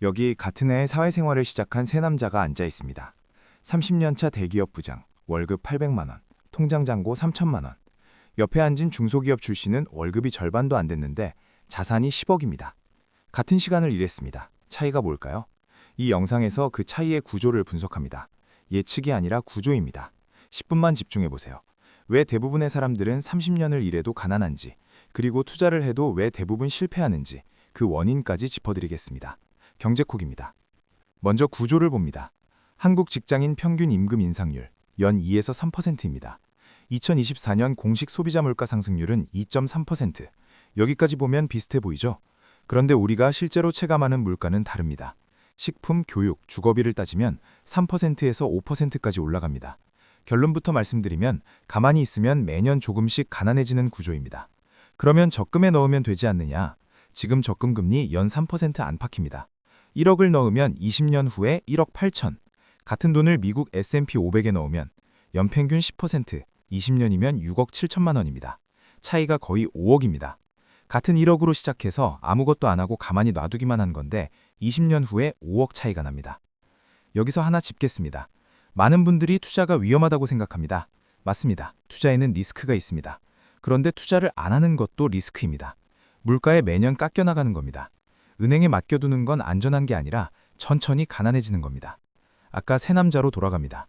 여기 같은 해에 사회생활을 시작한 세 남자가 앉아 있습니다. 30년차 대기업 부장, 월급 800만 원, 통장 잔고 3천만 원. 옆에 앉은 중소기업 출신은 월급이 절반도 안 됐는데 자산이 10억입니다. 같은 시간을 일했습니다. 차이가 뭘까요? 이 영상에서 그 차이의 구조를 분석합니다. 예측이 아니라 구조입니다. 10분만 집중해보세요. 왜 대부분의 사람들은 30년을 일해도 가난한지, 그리고 투자를 해도 왜 대부분 실패하는지 그 원인까지 짚어드리겠습니다. 경제콕입니다. 먼저 구조를 봅니다. 한국 직장인 평균 임금 인상률 연 2에서 3%입니다. 2024년 공식 소비자 물가 상승률은 2.3%. 여기까지 보면 비슷해 보이죠? 그런데 우리가 실제로 체감하는 물가는 다릅니다. 식품, 교육, 주거비를 따지면 3%에서 5%까지 올라갑니다. 결론부터 말씀드리면 가만히 있으면 매년 조금씩 가난해지는 구조입니다. 그러면 적금에 넣으면 되지 않느냐? 지금 적금 금리 연 3% 안팎입니다. 1억을 넣으면 20년 후에 1억 8천. 같은 돈을 미국 S&P 500에 넣으면 연평균 10%, 20년이면 6억 7천만 원입니다. 차이가 거의 5억입니다. 같은 1억으로 시작해서 아무것도 안 하고 가만히 놔두기만 한 건데 20년 후에 5억 차이가 납니다. 여기서 하나 짚겠습니다. 많은 분들이 투자가 위험하다고 생각합니다. 맞습니다. 투자에는 리스크가 있습니다. 그런데 투자를 안 하는 것도 리스크입니다. 물가에 매년 깎여나가는 겁니다. 은행에 맡겨두는 건 안전한 게 아니라 천천히 가난해지는 겁니다. 아까 세 남자로 돌아갑니다.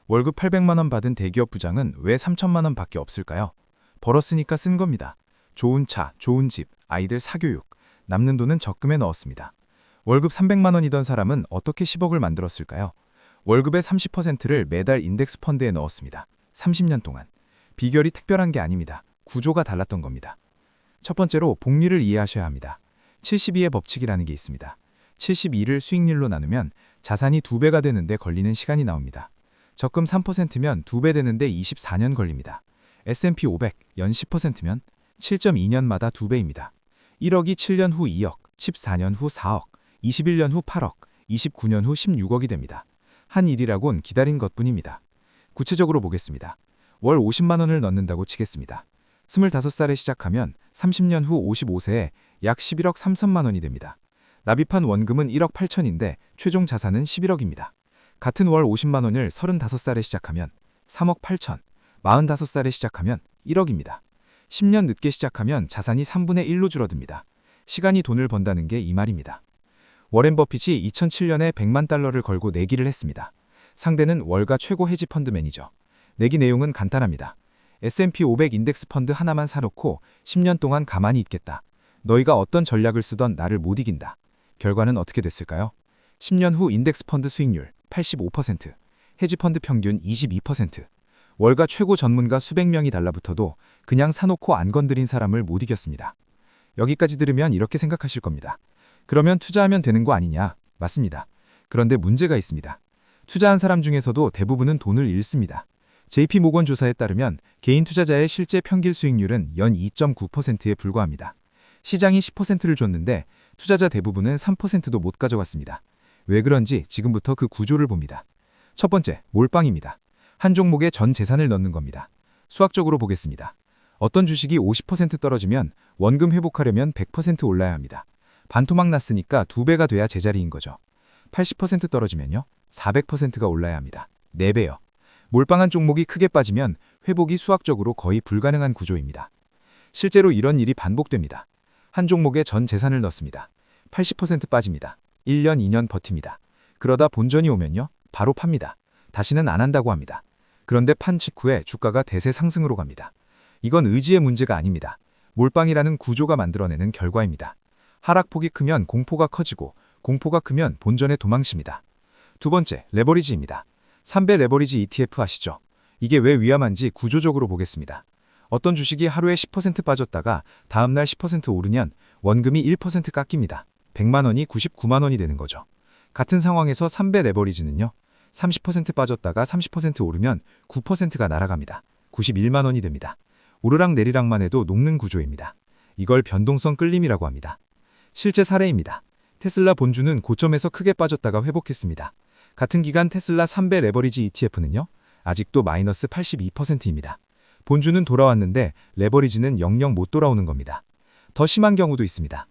월급 800만 원 받은 대기업 부장은 왜 3천만 원밖에 없을까요? 벌었으니까 쓴 겁니다. 좋은 차, 좋은 집, 아이들 사교육, 남는 돈은 적금에 넣었습니다. 월급 300만 원이던 사람은 어떻게 10억을 만들었을까요? 월급의 30%를 매달 인덱스 펀드에 넣었습니다. 30년 동안. 비결이 특별한 게 아닙니다. 구조가 달랐던 겁니다. 첫 번째로 복리를 이해하셔야 합니다. 72의 법칙이라는 게 있습니다. 72를 수익률로 나누면 자산이 2배가 되는데 걸리는 시간이 나옵니다. 적금 3%면 2배 되는데 24년 걸립니다. S&P 500 연 10%면 7.2년마다 2배입니다. 1억이 7년 후 2억, 14년 후 4억, 21년 후 8억, 29년 후 16억이 됩니다. 한 일이라곤 기다린 것뿐입니다. 구체적으로 보겠습니다. 월 50만 원을 넣는다고 치겠습니다. 25살에 시작하면 30년 후 55세에 약 11억 3천만 원이 됩니다. 납입한 원금은 1억 8천인데 최종 자산은 11억입니다. 같은 월 50만 원을 35살에 시작하면 3억 8천, 45살에 시작하면 1억입니다. 10년 늦게 시작하면 자산이 3분의 1로 줄어듭니다. 시간이 돈을 번다는 게 이 말입니다. 워렌 버핏이 2007년에 100만 달러를 걸고 내기를 했습니다. 상대는 월가 최고 헤지 펀드 매니저. 내기 내용은 간단합니다. S&P 500 인덱스 펀드 하나만 사놓고 10년 동안 가만히 있겠다. 너희가 어떤 전략을 쓰던 나를 못 이긴다. 결과는 어떻게 됐을까요? 10년 후 인덱스 펀드 수익률 85%, 헤지 펀드 평균 22%. 월가 최고 전문가 수백 명이 달라붙어도 그냥 사놓고 안 건드린 사람을 못 이겼습니다. 여기까지 들으면 이렇게 생각하실 겁니다. 그러면 투자하면 되는 거 아니냐? 맞습니다. 그런데 문제가 있습니다. 투자한 사람 중에서도 대부분은 돈을 잃습니다. JP모건 조사에 따르면 개인 투자자의 실제 평균 수익률은 연 2.9%에 불과합니다. 시장이 10%를 줬는데 투자자 대부분은 3%도 못 가져갔습니다. 왜 그런지 지금부터 그 구조를 봅니다. 첫 번째, 몰빵입니다. 한 종목에 전 재산을 넣는 겁니다. 수학적으로 보겠습니다. 어떤 주식이 50% 떨어지면 원금 회복하려면 100% 올라야 합니다. 반토막 났으니까 2배가 돼야 제자리인 거죠. 80% 떨어지면요? 400%가 올라야 합니다. 4배요. 몰빵한 종목이 크게 빠지면 회복이 수학적으로 거의 불가능한 구조입니다. 실제로 이런 일이 반복됩니다. 한 종목에 전 재산을 넣습니다. 80% 빠집니다. 1년, 2년 버팁니다. 그러다 본전이 오면요? 바로 팝니다. 다시는 안 한다고 합니다. 그런데 판 직후에 주가가 대세 상승으로 갑니다. 이건 의지의 문제가 아닙니다. 몰빵이라는 구조가 만들어내는 결과입니다. 하락폭이 크면 공포가 커지고 공포가 크면 본전에 도망칩니다. 두 번째, 레버리지입니다. 3배 레버리지 ETF 아시죠? 이게 왜 위험한지 구조적으로 보겠습니다. 어떤 주식이 하루에 10% 빠졌다가 다음날 10% 오르면 원금이 1% 깎입니다. 100만 원이 99만 원이 되는 거죠. 같은 상황에서 3배 레버리지는요. 30% 빠졌다가 30% 오르면 9%가 날아갑니다. 91만 원이 됩니다. 오르락 내리락만 해도 녹는 구조입니다. 이걸 변동성 끌림이라고 합니다. 실제 사례입니다. 테슬라 본주는 고점에서 크게 빠졌다가 회복했습니다. 같은 기간 테슬라 3배 레버리지 ETF는요. 아직도 마이너스 82%입니다. 본주는 돌아왔는데 레버리지는 영영 못 돌아오는 겁니다. 더 심한 경우도 있습니다.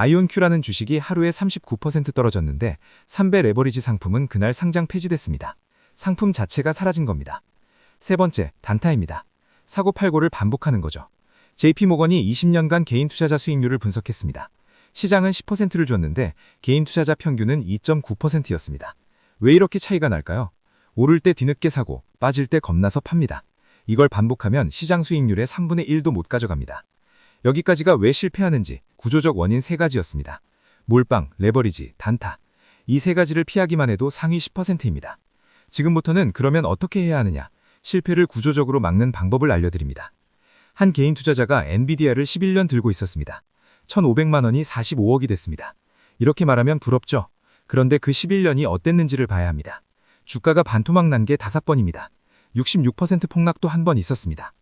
아이온큐라는 주식이 하루에 39% 떨어졌는데 3배 레버리지 상품은 그날 상장 폐지됐습니다. 상품 자체가 사라진 겁니다. 세 번째, 단타입니다. 사고 팔고를 반복하는 거죠. JP모건이 20년간 개인 투자자 수익률을 분석했습니다. 시장은 10%를 줬는데 개인 투자자 평균은 2.9%였습니다. 왜 이렇게 차이가 날까요? 오를 때 뒤늦게 사고 빠질 때 겁나서 팝니다. 이걸 반복하면 시장 수익률의 3분의 1도 못 가져갑니다. 여기까지가 왜 실패하는지 구조적 원인 세 가지였습니다. 몰빵, 레버리지, 단타. 이 세 가지를 피하기만 해도 상위 10%입니다. 지금부터는 그러면 어떻게 해야 하느냐? 실패를 구조적으로 막는 방법을 알려드립니다. 한 개인 투자자가 엔비디아를 11년 들고 있었습니다. 1,500만 원이 45억이 됐습니다. 이렇게 말하면 부럽죠? 그런데 그 11년이 어땠는지를 봐야 합니다. 주가가 반토막 난 게 5번입니다. 66% 폭락도 한 번 있었습니다.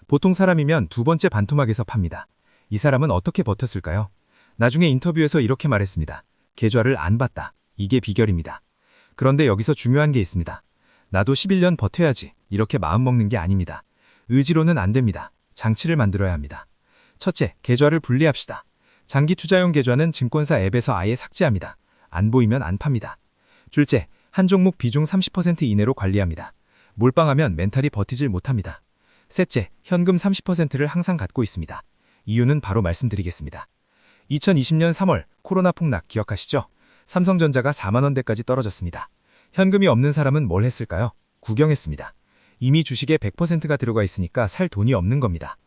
보통 사람이면 두 번째 반토막에서 팝니다. 이 사람은 어떻게 버텼을까요? 나중에 인터뷰에서 이렇게 말했습니다. 계좌를 안 봤다. 이게 비결입니다. 그런데 여기서 중요한 게 있습니다. 나도 11년 버텨야지. 이렇게 마음먹는 게 아닙니다. 의지로는 안 됩니다. 장치를 만들어야 합니다. 첫째, 계좌를 분리합시다. 장기 투자용 계좌는 증권사 앱에서 아예 삭제합니다. 안 보이면 안 팝니다. 둘째, 한 종목 비중 30% 이내로 관리합니다. 몰빵하면 멘탈이 버티질 못합니다. 셋째, 현금 30%를 항상 갖고 있습니다. 이유는 바로 말씀드리겠습니다. 2020년 3월 코로나 폭락 기억하시죠? 삼성전자가 4만 원대까지 떨어졌습니다. 현금이 없는 사람은 뭘 했을까요? 구경했습니다. 이미 주식에 100%가 들어가 있으니까 살 돈이 없는 겁니다.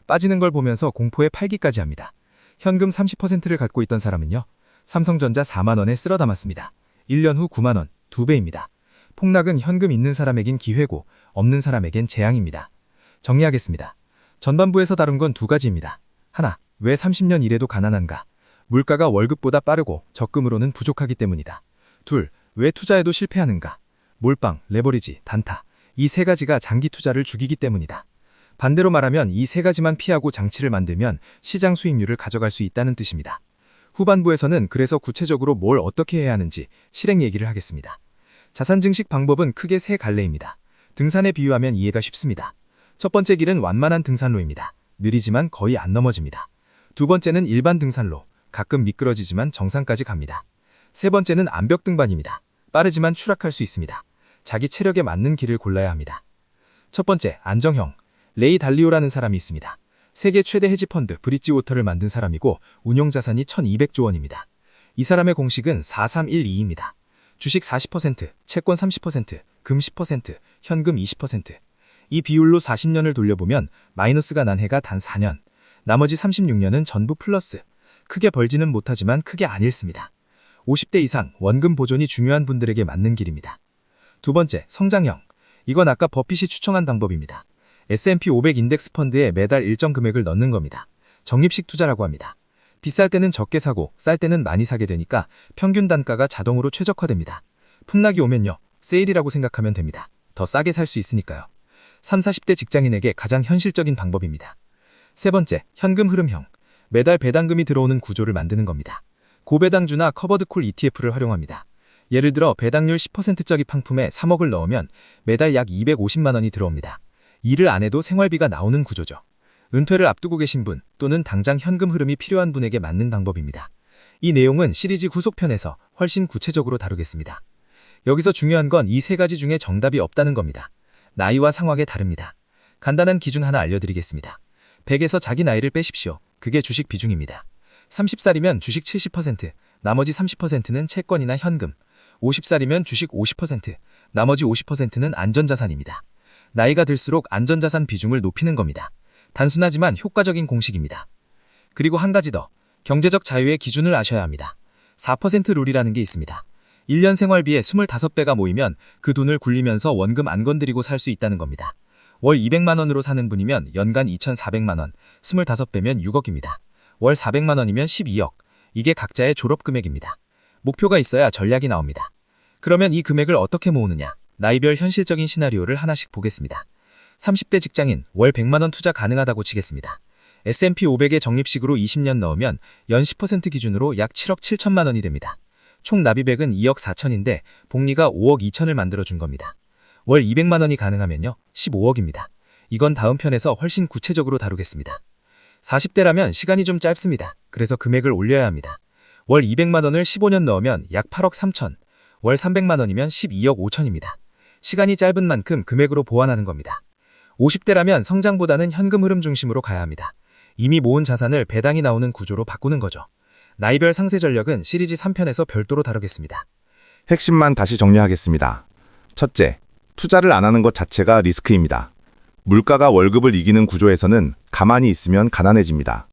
빠지는 걸 보면서 공포에 팔기까지 합니다. 현금 30%를 갖고 있던 사람은요. 삼성전자 4만 원에 쓸어 담았습니다. 1년 후 9만 원, 2배입니다. 폭락은 현금 있는 사람에겐 기회고 없는 사람에겐 재앙입니다. 정리하겠습니다. 전반부에서 다룬 건 두 가지입니다. 하나, 왜 30년 이래도 가난한가? 물가가 월급보다 빠르고 적금으로는 부족하기 때문이다. 둘, 왜 투자에도 실패하는가? 몰빵, 레버리지, 단타. 이 세 가지가 장기 투자를 죽이기 때문이다. 반대로 말하면 이 세 가지만 피하고 장치를 만들면 시장 수익률을 가져갈 수 있다는 뜻입니다. 후반부에서는 그래서 구체적으로 뭘 어떻게 해야 하는지 실행 얘기를 하겠습니다. 자산 증식 방법은 크게 세 갈래입니다. 등산에 비유하면 이해가 쉽습니다. 첫 번째 길은 완만한 등산로입니다. 느리지만 거의 안 넘어집니다. 두 번째는 일반 등산로, 가끔 미끄러지지만 정상까지 갑니다. 세 번째는 암벽 등반입니다. 빠르지만 추락할 수 있습니다. 자기 체력에 맞는 길을 골라야 합니다. 첫 번째, 안정형. 레이 달리오라는 사람이 있습니다. 세계 최대 헤지펀드 브릿지워터를 만든 사람이고 운용자산이 1200조 원입니다. 이 사람의 공식은 4312입니다. 주식 40%, 채권 30%, 금 10%, 현금 20%. 이 비율로 40년을 돌려보면 마이너스가 난 해가 단 4년, 나머지 36년은 전부 플러스. 크게 벌지는 못하지만 크게 안 잃습니다. 50대 이상 원금 보존이 중요한 분들에게 맞는 길입니다. 두 번째, 성장형. 이건 아까 버핏이 추천한 방법입니다. S&P 500 인덱스 펀드에 매달 일정 금액을 넣는 겁니다. 적립식 투자라고 합니다. 비쌀 때는 적게 사고 쌀 때는 많이 사게 되니까 평균 단가가 자동으로 최적화됩니다. 풍락이 오면요, 세일이라고 생각하면 됩니다. 더 싸게 살 수 있으니까요. 30, 40대 직장인에게 가장 현실적인 방법입니다. 세 번째, 현금 흐름형. 매달 배당금이 들어오는 구조를 만드는 겁니다. 고배당주나 커버드콜 ETF를 활용합니다. 예를 들어 배당률 10%짜리 상품에 3억을 넣으면 매달 약 250만 원이 들어옵니다. 일을 안 해도 생활비가 나오는 구조죠. 은퇴를 앞두고 계신 분 또는 당장 현금 흐름이 필요한 분에게 맞는 방법입니다. 이 내용은 시리즈 후속편에서 훨씬 구체적으로 다루겠습니다. 여기서 중요한 건 이 세 가지 중에 정답이 없다는 겁니다. 나이와 상황에 다릅니다. 간단한 기준 하나 알려드리겠습니다. 100에서 자기 나이를 빼십시오. 그게 주식 비중입니다. 30살이면 주식 70%, 나머지 30%는 채권이나 현금. 50살이면 주식 50%, 나머지 50%는 안전자산입니다. 나이가 들수록 안전자산 비중을 높이는 겁니다. 단순하지만 효과적인 공식입니다. 그리고 한 가지 더, 경제적 자유의 기준을 아셔야 합니다. 4% 룰이라는 게 있습니다. 1년 생활비에 25배가 모이면 그 돈을 굴리면서 원금 안 건드리고 살 수 있다는 겁니다. 월 200만 원으로 사는 분이면 연간 2,400만 원, 25배면 6억입니다. 월 400만 원이면 12억. 이게 각자의 졸업 금액입니다. 목표가 있어야 전략이 나옵니다. 그러면 이 금액을 어떻게 모으느냐? 나이별 현실적인 시나리오를 하나씩 보겠습니다. 30대 직장인 월 100만 원 투자 가능하다고 치겠습니다. S&P 500의 적립식으로 20년 넣으면 연 10% 기준으로 약 7억 7천만 원이 됩니다. 총 납입액은 2억 4천인데 복리가 5억 2천을 만들어준 겁니다. 월 200만 원이 가능하면요, 15억입니다. 이건 다음 편에서 훨씬 구체적으로 다루겠습니다. 40대라면 시간이 좀 짧습니다. 그래서 금액을 올려야 합니다. 월 200만 원을 15년 넣으면 약 8억 3천, 월 300만 원이면 12억 5천입니다. 시간이 짧은 만큼 금액으로 보완하는 겁니다. 50대라면 성장보다는 현금 흐름 중심으로 가야 합니다. 이미 모은 자산을 배당이 나오는 구조로 바꾸는 거죠. 나이별 상세 전략은 시리즈 3편에서 별도로 다루겠습니다. 핵심만 다시 정리하겠습니다. 첫째, 투자를 안 하는 것 자체가 리스크입니다. 물가가 월급을 이기는 구조에서는 가만히 있으면 가난해집니다.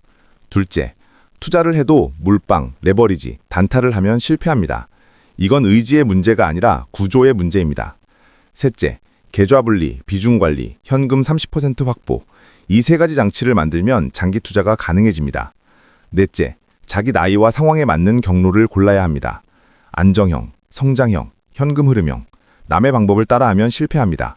둘째, 투자를 해도 몰빵, 레버리지, 단타를 하면 실패합니다. 이건 의지의 문제가 아니라 구조의 문제입니다. 셋째, 계좌분리, 비중관리, 현금 30% 확보, 이 세 가지 장치를 만들면 장기 투자가 가능해집니다. 넷째, 자기 나이와 상황에 맞는 경로를 골라야 합니다. 안정형, 성장형, 현금 흐름형, 남의 방법을 따라하면 실패합니다.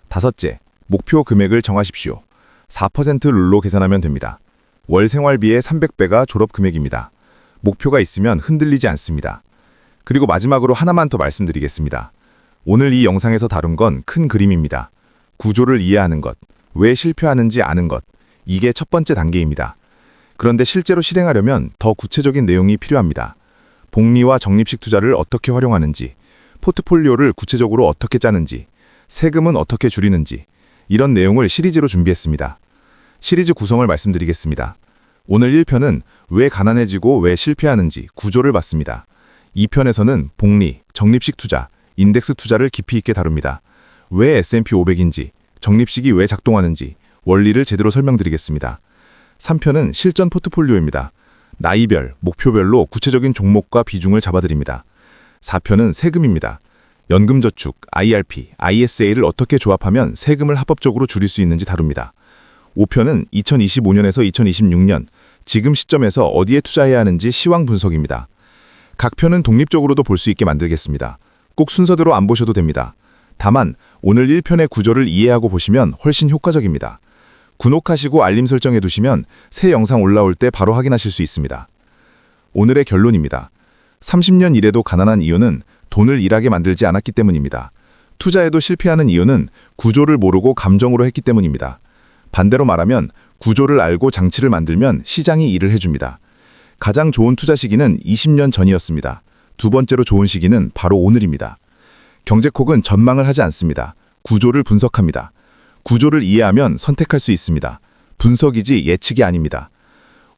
다섯째, 목표 금액을 정하십시오. 4% 룰로 계산하면 됩니다. 월 생활비의 300배가 졸업 금액입니다. 목표가 있으면 흔들리지 않습니다. 그리고 마지막으로 하나만 더 말씀드리겠습니다. 오늘 이 영상에서 다룬 건 큰 그림입니다. 구조를 이해하는 것, 왜 실패하는지 아는 것, 이게 첫 번째 단계입니다. 그런데 실제로 실행하려면 더 구체적인 내용이 필요합니다. 복리와 적립식 투자를 어떻게 활용하는지, 포트폴리오를 구체적으로 어떻게 짜는지, 세금은 어떻게 줄이는지, 이런 내용을 시리즈로 준비했습니다. 시리즈 구성을 말씀드리겠습니다. 오늘 1편은 왜 가난해지고 왜 실패하는지 구조를 봤습니다. 2편에서는 복리, 적립식 투자, 인덱스 투자를 깊이 있게 다룹니다. 왜 S&P 500인지, 적립식이 왜 작동하는지, 원리를 제대로 설명드리겠습니다. 3편은 실전 포트폴리오입니다. 나이별, 목표별로 구체적인 종목과 비중을 잡아드립니다. 4편은 세금입니다. 연금저축, IRP, ISA를 어떻게 조합하면 세금을 합법적으로 줄일 수 있는지 다룹니다. 5편은 2025년에서 2026년, 지금 시점에서 어디에 투자해야 하는지 시황 분석입니다. 각 편은 독립적으로도 볼 수 있게 만들겠습니다. 꼭 순서대로 안 보셔도 됩니다. 다만 오늘 1편의 구조를 이해하고 보시면 훨씬 효과적입니다. 구독하시고 알림 설정해 두시면 새 영상 올라올 때 바로 확인하실 수 있습니다. 오늘의 결론입니다. 30년 일해도 가난한 이유는 돈을 일하게 만들지 않았기 때문입니다. 투자에도 실패하는 이유는 구조를 모르고 감정으로 했기 때문입니다. 반대로 말하면 구조를 알고 장치를 만들면 시장이 일을 해줍니다. 가장 좋은 투자 시기는 20년 전이었습니다. 두 번째로 좋은 시기는 바로 오늘입니다. 경제콕은 전망을 하지 않습니다. 구조를 분석합니다. 구조를 이해하면 선택할 수 있습니다. 분석이지 예측이 아닙니다.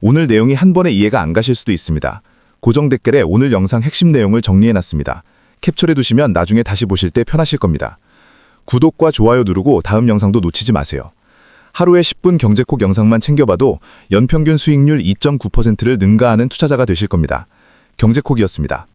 오늘 내용이 한 번에 이해가 안 가실 수도 있습니다. 고정 댓글에 오늘 영상 핵심 내용을 정리해놨습니다. 캡처해 두시면 나중에 다시 보실 때 편하실 겁니다. 구독과 좋아요 누르고 다음 영상도 놓치지 마세요. 하루에 10분 경제콕 영상만 챙겨봐도 연평균 수익률 2.9%를 능가하는 투자자가 되실 겁니다. 경제콕이었습니다.